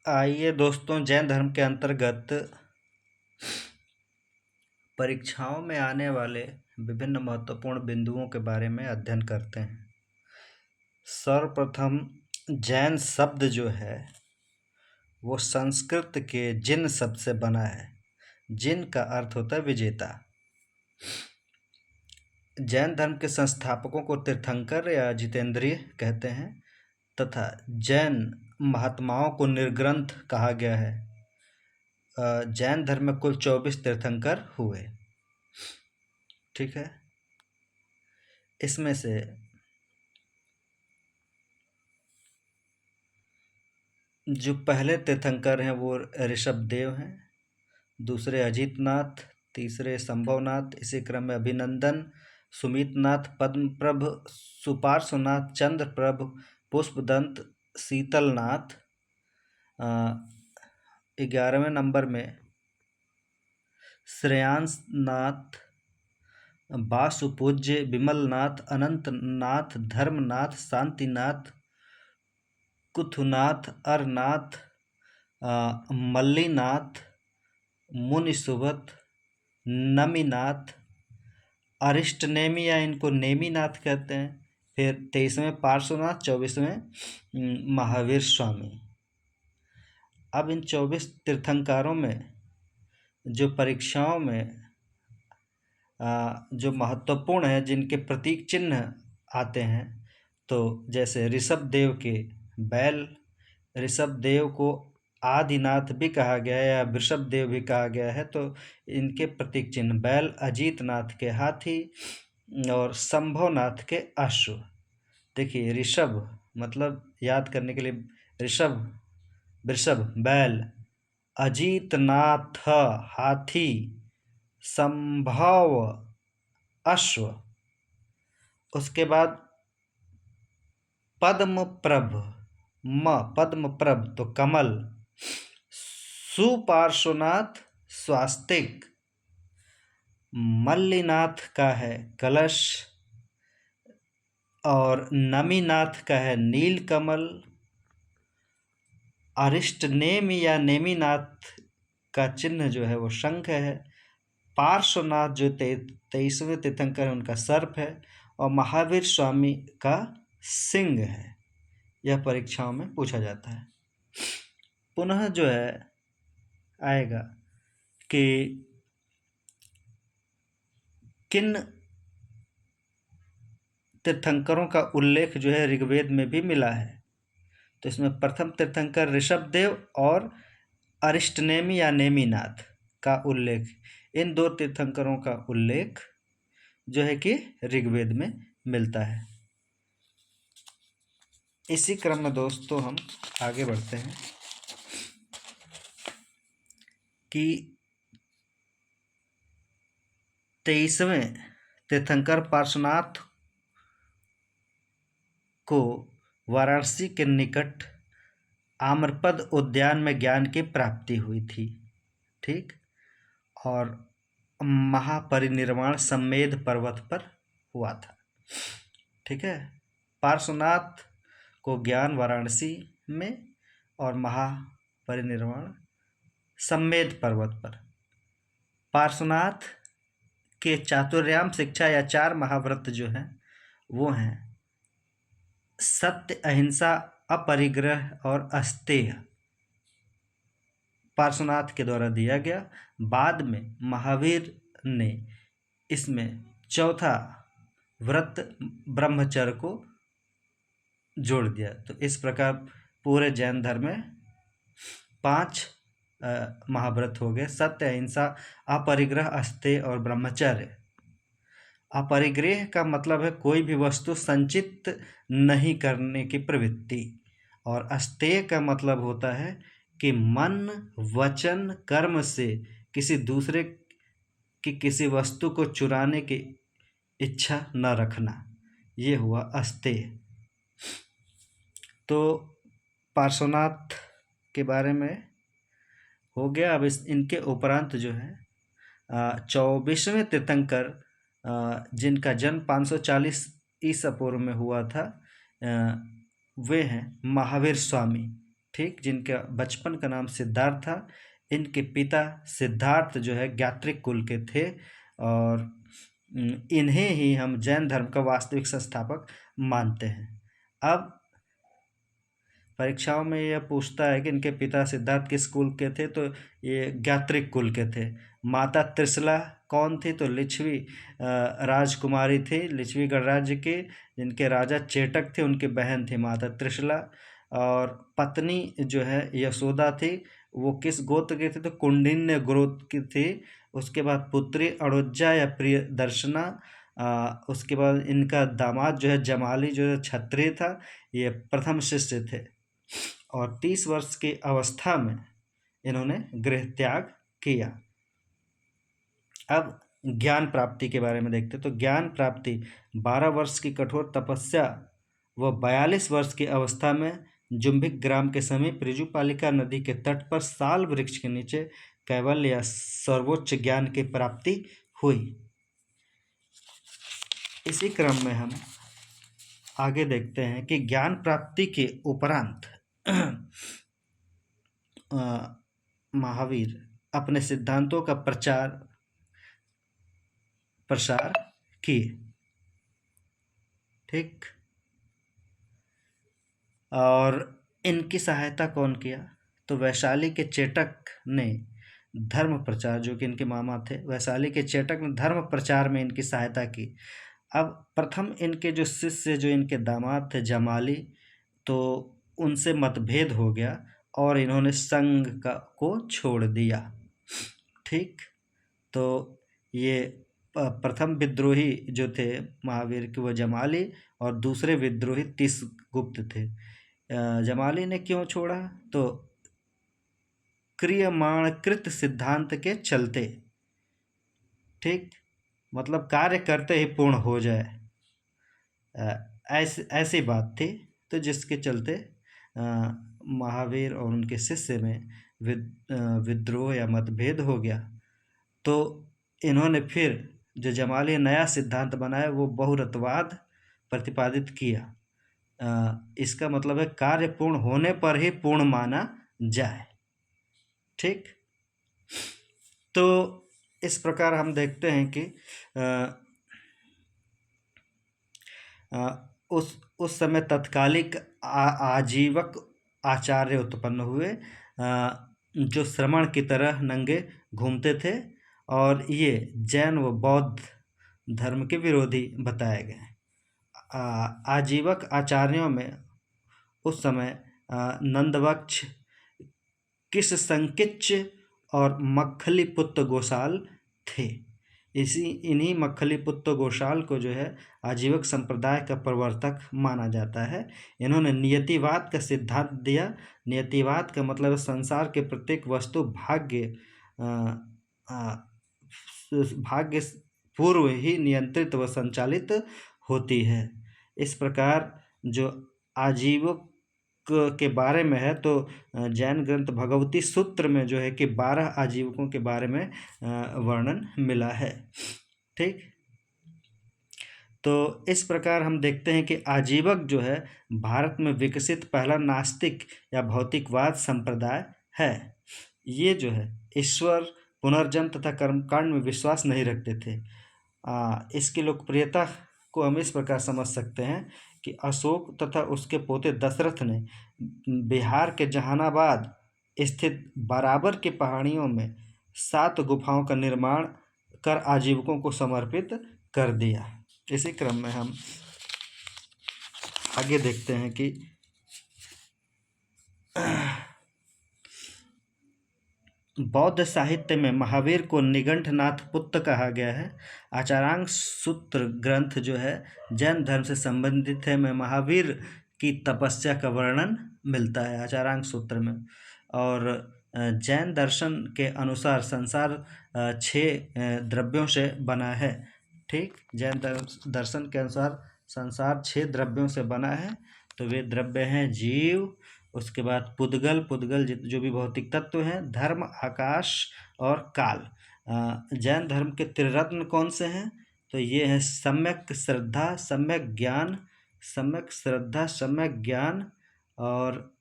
आइए दोस्तों, जैन धर्म के अंतर्गत परीक्षाओं में आने वाले विभिन्न महत्वपूर्ण बिंदुओं के बारे में अध्ययन करते हैं। सर्वप्रथम जैन शब्द जो है वो संस्कृत के जिन शब्द से बना है। जिन का अर्थ होता है विजेता। जैन धर्म के संस्थापकों को तीर्थंकर या जितेंद्रिय कहते हैं तथा जैन महात्माओं को निर्ग्रंथ कहा गया है। जैन धर्म में कुल 24 तीर्थंकर हुए। ठीक है, इसमें से जो पहले तीर्थंकर हैं वो ऋषभदेव हैं, दूसरे अजितनाथ, तीसरे संभवनाथ, इसी क्रम में अभिनंदन, सुमितनाथ, पद्मप्रभ, सुपार्श्वनाथ, चंद्रप्रभ, पुष्पदंत, शीतलनाथ। 11वें नंबर में श्रेयांसनाथ, वासुपूज्य, विमलनाथ, अनंतनाथ, धर्मनाथ, शांतिनाथ, कुथुनाथ, अरनाथ, मल्लीनाथ, मुनिसुबत, नमीनाथ, अरिष्टनेमी या इनको नेमीनाथ कहते हैं। फिर 23वें पार्श्वनाथ, 24वें महावीर स्वामी। अब इन 24 तीर्थंकरों में जो परीक्षाओं में जो महत्वपूर्ण है, जिनके प्रतीक चिन्ह आते हैं, तो जैसे ऋषभदेव के बैल, ऋषभदेव को आदिनाथ भी कहा गया है या वृषभदेव भी कहा गया है, तो इनके प्रतीक चिन्ह बैल, अजीतनाथ के हाथी और संभवनाथ के अश्व। देखिए, ऋषभ मतलब याद करने के लिए ऋषभ, वृषभ बैल, अजीतनाथ हाथी, संभव अश्व। उसके बाद पद्मप्रभ, पद्मप्रभ तो कमल, सुपार्श्वनाथ स्वास्तिक, मल्लीनाथ का है कलश और नमीनाथ का है नीलकमल, अरिष्टनेमी या नेमीनाथ का चिन्ह जो है वो शंख है, पार्श्वनाथ जो 23वें तीर्थंकर है उनका सर्प है और महावीर स्वामी का सिंह है। यह परीक्षाओं में पूछा जाता है। पुनः जो है आएगा कि किन तीर्थंकरों का उल्लेख जो है ऋग्वेद में भी मिला है। तो इसमें प्रथम तीर्थंकर ऋषभदेव और अरिष्टनेमी या नेमीनाथ का उल्लेख, इन दो तीर्थंकरों का उल्लेख जो है कि ऋग्वेद में मिलता है। इसी क्रम में दोस्तों हम आगे बढ़ते हैं कि 23वें तीर्थंकर पार्श्वनाथ को वाराणसी के निकट आम्रपद उद्यान में ज्ञान की प्राप्ति हुई थी। ठीक, और महापरिनिर्वाण सम्मेद पर्वत पर हुआ था। ठीक है, पार्श्वनाथ को ज्ञान वाराणसी में और महापरिनिर्वाण सम्मेद पर्वत पर। पार्श्वनाथ के चातुर्याम शिक्षा या 4 महाव्रत जो हैं वो हैं सत्य, अहिंसा, अपरिग्रह और अस्तेय। पार्श्वनाथ के द्वारा दिया गया। बाद में महावीर ने इसमें चौथा व्रत ब्रह्मचर्य को जोड़ दिया। तो इस प्रकार पूरे जैन धर्म में 5 महाव्रत हो गए: सत्य, अहिंसा, अपरिग्रह, अस्तेय और ब्रह्मचर्य। अपरिग्रह का मतलब है कोई भी वस्तु संचित नहीं करने की प्रवृत्ति, और अस्तेय का मतलब होता है कि मन, वचन, कर्म से किसी दूसरे की किसी वस्तु को चुराने की इच्छा न रखना। ये हुआ अस्तेय। तो पार्श्वनाथ के बारे में हो गया। अब इनके उपरांत जो है 24वें तीर्थंकर जिनका जन्म 540 ईसा पूर्व में हुआ था, वे हैं महावीर स्वामी। ठीक, जिनका बचपन का नाम सिद्धार्थ था। इनके पिता सिद्धार्थ जो है ज्ञात्रिक कुल के थे और इन्हें ही हम जैन धर्म का वास्तविक संस्थापक मानते हैं। अब परीक्षाओं में यह पूछता है कि इनके पिता सिद्धार्थ किस कुल के थे, तो ये ज्ञात्रिक कुल के थे। माता त्रिशला कौन थी, तो लिच्छवी राजकुमारी थी, लिच्छवी गणराज्य के, जिनके राजा चेटक थे, उनकी बहन थी माता त्रिशला। और पत्नी जो है यशोदा थी, वो किस गोत्र की थी, तो कुंडिन्य गोत्र की थी। उसके बाद पुत्री अणुजा या प्रिय दर्शना। उसके बाद इनका दामाद जो है जमाली जो है क्षत्रिय था, ये प्रथम शिष्य थे। और 30 वर्ष की अवस्था में इन्होंने गृह त्याग किया। अब ज्ञान प्राप्ति के बारे में देखते, तो ज्ञान प्राप्ति 12 वर्ष की कठोर तपस्या व 42 वर्ष की अवस्था में जुम्बिक ग्राम के समीप ऋजुपालिका नदी के तट पर साल वृक्ष के नीचे कैवल्य या सर्वोच्च ज्ञान की प्राप्ति हुई। इसी क्रम में हम आगे देखते हैं कि ज्ञान प्राप्ति के उपरांत महावीर अपने सिद्धांतों का प्रसार किए। ठीक, और इनकी सहायता कौन किया, तो वैशाली के चेटक ने धर्म प्रचार, जो कि इनके मामा थे, वैशाली के चेटक ने धर्म प्रचार में इनकी सहायता की। अब प्रथम इनके जो शिष्य, जो इनके दामाद थे जमाली, तो उनसे मतभेद हो गया और इन्होंने संघ को छोड़ दिया। ठीक, तो ये प्रथम विद्रोही जो थे महावीर के, वो जमाली, और दूसरे विद्रोही तिसगुप्त थे। जमाली ने क्यों छोड़ा, तो क्रियमाणकृत सिद्धांत के चलते। ठीक, मतलब कार्य करते ही पूर्ण हो जाए, ऐसी बात थी। तो जिसके चलते महावीर और उनके शिष्य में विद्रोह या मतभेद हो गया। तो इन्होंने फिर जो जमाली नया सिद्धांत बनाया, वो बहुरतवाद प्रतिपादित किया। इसका मतलब है कार्य पूर्ण होने पर ही पूर्ण माना जाए। ठीक, तो इस प्रकार हम देखते हैं कि उस समय तत्कालिक आजीवक आचार्य उत्पन्न हुए, जो श्रमण की तरह नंगे घूमते थे, और ये जैन व बौद्ध धर्म के विरोधी बताए गए। आजीवक आचार्यों में उस समय नंदवक्ष, किस संकिच और मक्खलीपुत्र गोसाल थे। इन्हीं मक्खलीपुत्र गोसाल को जो है आजीवक संप्रदाय का प्रवर्तक माना जाता है। इन्होंने नियतिवाद का सिद्धांत दिया। नियतिवाद का मतलब संसार के प्रत्येक वस्तु भाग्य पूर्व ही नियंत्रित व संचालित होती है। इस प्रकार जो आजीवक के बारे में है, तो जैन ग्रंथ भगवती सूत्र में जो है कि 12 आजीवकों के बारे में वर्णन मिला है। ठीक, तो इस प्रकार हम देखते हैं कि आजीवक जो है भारत में विकसित पहला नास्तिक या भौतिकवाद संप्रदाय है। ये जो है ईश्वर, पुनर्जन्म तथा कर्मकांड में विश्वास नहीं रखते थे। इसकी लोकप्रियता को हम इस प्रकार समझ सकते हैं कि अशोक तथा उसके पोते दशरथ ने बिहार के जहानाबाद स्थित बराबर की पहाड़ियों में 7 गुफाओं का निर्माण कर आजीवकों को समर्पित कर दिया। इसी क्रम में हम आगे देखते हैं कि बौद्ध साहित्य में महावीर को निगंठनाथ पुत्र कहा गया है। आचारांग सूत्र ग्रंथ जो है जैन धर्म से संबंधित है, में महावीर की तपस्या का वर्णन मिलता है आचारांग सूत्र में। और जैन दर्शन के अनुसार संसार 6 द्रव्यों से बना है। ठीक, जैन दर्शन के अनुसार संसार 6 द्रव्यों से बना है। तो वे द्रव्य हैं जीव, उसके बाद पुद्गल जो भी भौतिक तत्व हैं, धर्म, आकाश और काल। जैन धर्म के त्रिरत्न कौन से हैं, तो ये हैं सम्यक श्रद्धा, सम्यक ज्ञान और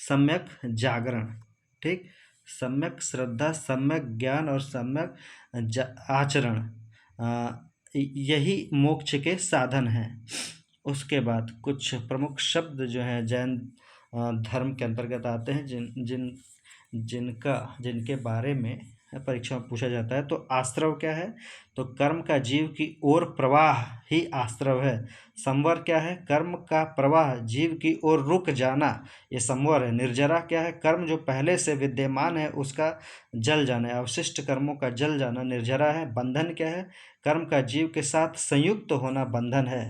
सम्यक जागरण, ठीक, सम्यक श्रद्धा, सम्यक ज्ञान और सम्यक आचरण, यही मोक्ष के साधन हैं। उसके बाद कुछ प्रमुख शब्द जो हैं जैन धर्म के अंतर्गत आते हैं, जिनके बारे में परीक्षा में पूछा जाता है। तो आश्रव क्या है? तो कर्म का जीव की ओर प्रवाह ही आश्रव है। संवर क्या है? कर्म का प्रवाह जीव की ओर रुक जाना, ये संवर है। निर्जरा क्या है? कर्म जो पहले से विद्यमान है उसका जल जाना, अवशिष्ट कर्मों का जल जाना निर्जरा है। बंधन क्या है? कर्म का जीव के साथ संयुक्त होना बंधन है।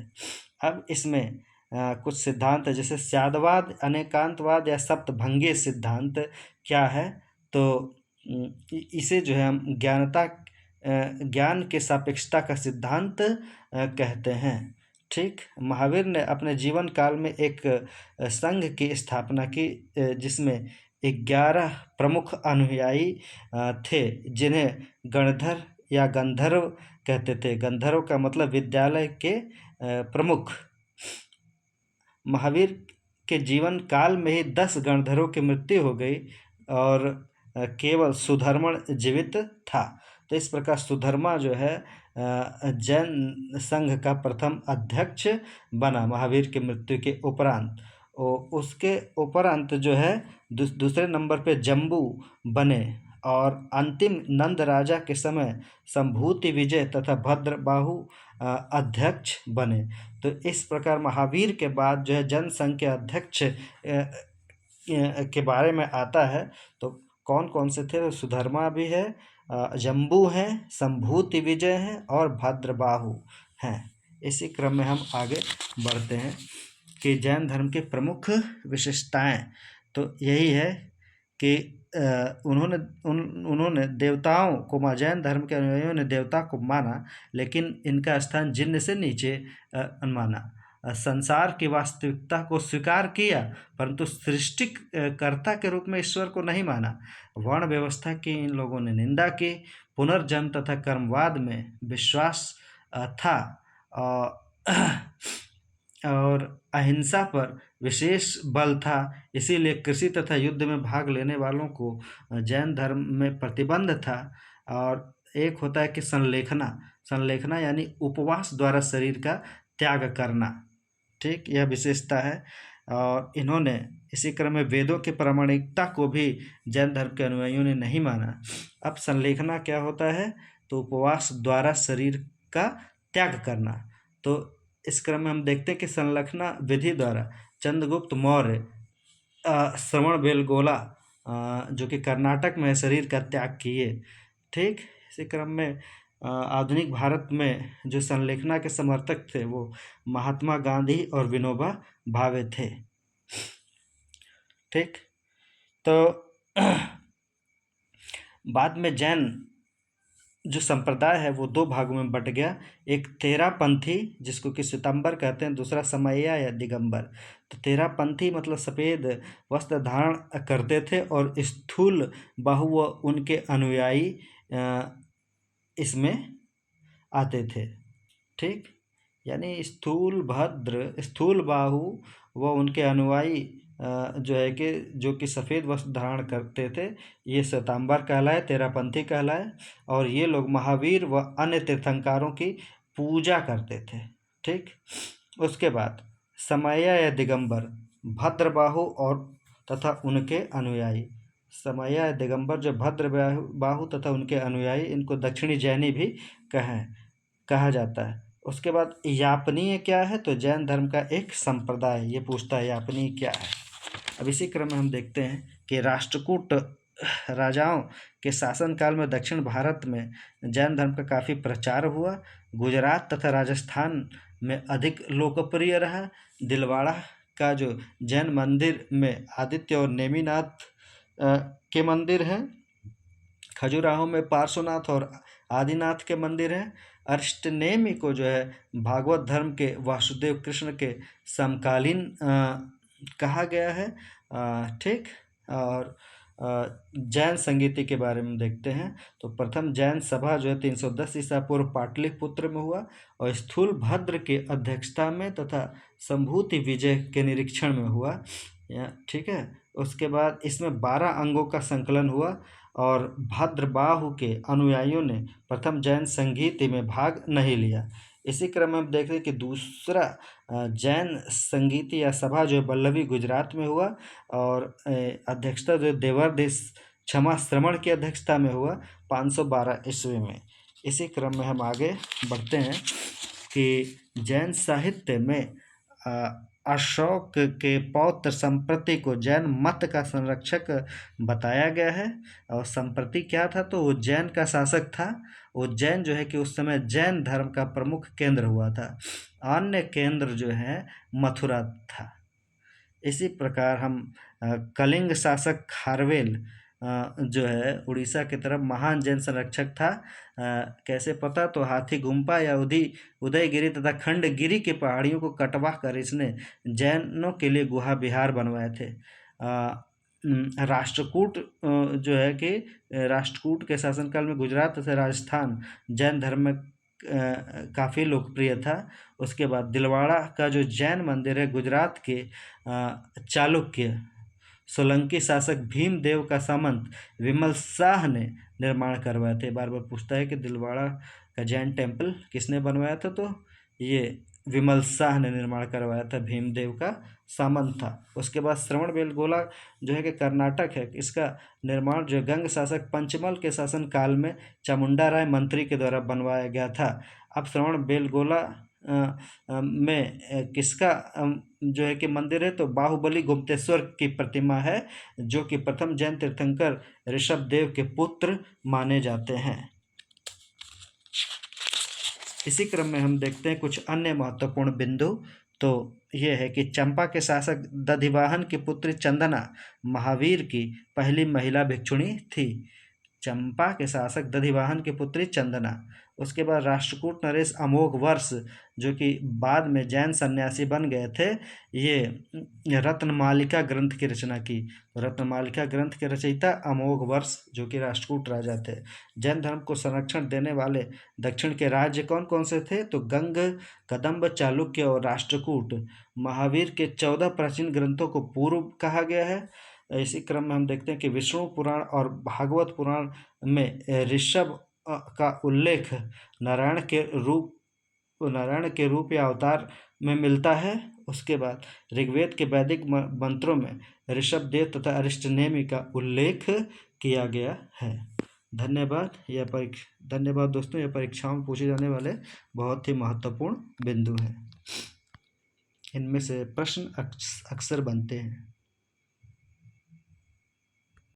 अब इसमें कुछ सिद्धांत है, जैसे स्यादवाद, अनेकांतवाद या सप्तभंगी सिद्धांत क्या है? तो इसे जो है हम ज्ञान के सापेक्षता का सिद्धांत कहते हैं, ठीक। महावीर ने अपने जीवन काल में एक संघ की स्थापना की, जिसमें 11 प्रमुख अनुयायी थे, जिन्हें गणधर या गंधर्व कहते थे। गंधर्व का मतलब विद्यालय के प्रमुख। महावीर के जीवन काल में ही 10 गणधरों की मृत्यु हो गई और केवल सुधर्मण जीवित था। तो इस प्रकार सुधर्मा जो है जैन संघ का प्रथम अध्यक्ष बना महावीर की मृत्यु के उपरांत। उसके उपरांत जो है दूसरे नंबर पे जम्बू बने और अंतिम नंद राजा के समय संभूति विजय तथा भद्रबाहु अध्यक्ष बने। तो इस प्रकार महावीर के बाद जो है जनसंघ के अध्यक्ष के बारे में आता है। तो कौन कौन से थे? तो सुधर्मा भी है, जम्बू हैं, संभूति विजय हैं और भद्रबाहु हैं। इसी क्रम में हम आगे बढ़ते हैं कि जैन धर्म के प्रमुख विशेषताएं तो यही है कि उन्होंने देवताओं को, जैन धर्म के अनुयायियों ने देवता को माना, लेकिन इनका स्थान जिन्न से नीचे माना। संसार की वास्तविकता को स्वीकार किया, परंतु सृष्टिकर्ता के रूप में ईश्वर को नहीं माना। वर्ण व्यवस्था की इन लोगों ने निंदा की। पुनर्जन्म तथा कर्मवाद में विश्वास था और अहिंसा पर विशेष बल था। इसीलिए कृषि तथा युद्ध में भाग लेने वालों को जैन धर्म में प्रतिबंध था। और एक होता है कि संलेखना यानी उपवास द्वारा शरीर का त्याग करना, ठीक, यह विशेषता है। और इन्होंने इसी क्रम में वेदों की प्रामाणिकता को भी जैन धर्म के अनुयायियों ने नहीं माना। अब संलेखना क्या होता है? तो उपवास द्वारा शरीर का त्याग करना। तो इस क्रम में हम देखते हैं कि संलेखना विधि द्वारा चंद्रगुप्त मौर्य श्रवणबेलगोला जो कि कर्नाटक में शरीर का त्याग किए, ठीक। इसी क्रम में आधुनिक भारत में जो संलेखना के समर्थक थे वो महात्मा गांधी और विनोबा भावे थे, ठीक। तो बाद में जैन जो संप्रदाय है वो 2 भागों में बट गया। एक तेरापंथी, जिसको कि श्वेतांबर कहते हैं, दूसरा समैया या दिगंबर। तो तेरापंथी मतलब सफ़ेद वस्त्र धारण करते थे और स्थूल बाहु व उनके अनुयायी इसमें आते थे, ठीक। यानी स्थूल बाहु व उनके अनुयायी जो कि सफ़ेद वस्त्र धारण करते थे, ये श्वेतांबर कहलाए, तेरापंथी कहलाए। और ये लोग महावीर व अन्य तीर्थंकरों की पूजा करते थे, ठीक। उसके बाद समैया या दिगंबर, भद्रबाहु और तथा उनके अनुयायी। समैया या दिगंबर जो भद्रबाहु तथा उनके अनुयायी, इनको दक्षिणी जैनी भी कहा जाता है। उसके बाद यापनीय क्या है? तो जैन धर्म का एक संप्रदाय। ये पूछता है यापनीय क्या है। अब इसी क्रम में हम देखते हैं कि राष्ट्रकूट राजाओं के शासनकाल में दक्षिण भारत में जैन धर्म का काफ़ी प्रचार हुआ। गुजरात तथा राजस्थान में अधिक लोकप्रिय रहा। दिलवाड़ा का जो जैन मंदिर में आदित्य और नेमिनाथ के मंदिर हैं। खजुराहो में पार्श्वनाथ और आदिनाथ के मंदिर हैं। अष्टनेमी को जो है भागवत धर्म के वासुदेव कृष्ण के समकालीन कहा गया है, ठीक। और जैन संगीति के बारे में देखते हैं। तो प्रथम जैन सभा जो है 310 ईसा पूर्व पाटलिपुत्र में हुआ और स्थूल भद्र के अध्यक्षता में तथा संभूति विजय के निरीक्षण में हुआ, ठीक है। उसके बाद इसमें 12 अंगों का संकलन हुआ और भद्रबाहु के अनुयायियों ने प्रथम जैन संगीति में भाग नहीं लिया। इसी क्रम में हम देख रहे हैं कि दूसरा जैन संगीति या सभा जो वल्लभी गुजरात में हुआ और अध्यक्षता जो देवर्देश क्षमा श्रवण की अध्यक्षता में हुआ 512 ईस्वी में। इसी क्रम में हम आगे बढ़ते हैं कि जैन साहित्य में अशोक के पौत्र संप्रति को जैन मत का संरक्षक बताया गया है। और संप्रति क्या था, तो वो जैन का शासक था। उज्जैन जो है कि उस समय जैन धर्म का प्रमुख केंद्र हुआ था, अन्य केंद्र जो है मथुरा था। इसी प्रकार हम कलिंग शासक खारवेल जो है उड़ीसा की तरफ महान जैन संरक्षक था। कैसे पता, तो हाथी गुम्पा या उदयगिरी तथा खंडगिरी की पहाड़ियों को कटवा कर इसने जैनों के लिए गुहा विहार बनवाए थे। राष्ट्रकूट जो है कि राष्ट्रकूट के शासनकाल में गुजरात तथा राजस्थान जैन धर्म में काफ़ी लोकप्रिय था। उसके बाद दिलवाड़ा का जो जैन मंदिर है गुजरात के चालुक्य सोलंकी शासक भीमदेव का सामंत विमल शाह ने निर्माण करवाए थे। बार बार पूछता है कि दिलवाड़ा का जैन टेम्पल किसने बनवाया था, तो ये विमल शाह ने निर्माण करवाया था, भीमदेव का सामंत था। उसके बाद श्रवण बेलगोला जो है कि कर्नाटक है, इसका निर्माण जो गंग शासक पंचमल के शासन काल में चामुंडा राय मंत्री के द्वारा बनवाया गया था। अब श्रवण बेलगोला में किसका जो है कि मंदिर है, तो बाहुबली गुप्तेश्वर की प्रतिमा है, जो कि प्रथम जैन तीर्थंकर ऋषभ देव के पुत्र माने जाते हैं। इसी क्रम में हम देखते हैं कुछ अन्य महत्वपूर्ण बिंदु। तो ये है कि चंपा के शासक दधिवाहन की पुत्री चंदना महावीर की पहली महिला भिक्षुणी थी। चंपा के शासक दधिवाहन की पुत्री चंदना। उसके बाद राष्ट्रकूट नरेश अमोघ वर्ष जो कि बाद में जैन सन्यासी बन गए थे, ये रत्नमालिका ग्रंथ की रचना की। रत्नमालिका ग्रंथ के रचयिता अमोघ वर्ष जो कि राष्ट्रकूट राजा थे। जैन धर्म को संरक्षण देने वाले दक्षिण के राज्य कौन कौन से थे, तो गंग, कदम्ब, चालुक्य और राष्ट्रकूट। महावीर के 14 प्राचीन ग्रंथों को पूर्व कहा गया है। इसी क्रम में हम देखते हैं कि विष्णु पुराण और भागवत पुराण में ऋषभ का उल्लेख नारायण के रूप या अवतार में मिलता है। उसके बाद ऋग्वेद के वैदिक मंत्रों में ऋषभ देव तथा अरिष्टनेमि का उल्लेख किया गया है। धन्यवाद दोस्तों, यह परीक्षाओं में पूछे जाने वाले बहुत ही महत्वपूर्ण बिंदु हैं। इनमें से प्रश्न अक्सर बनते हैं।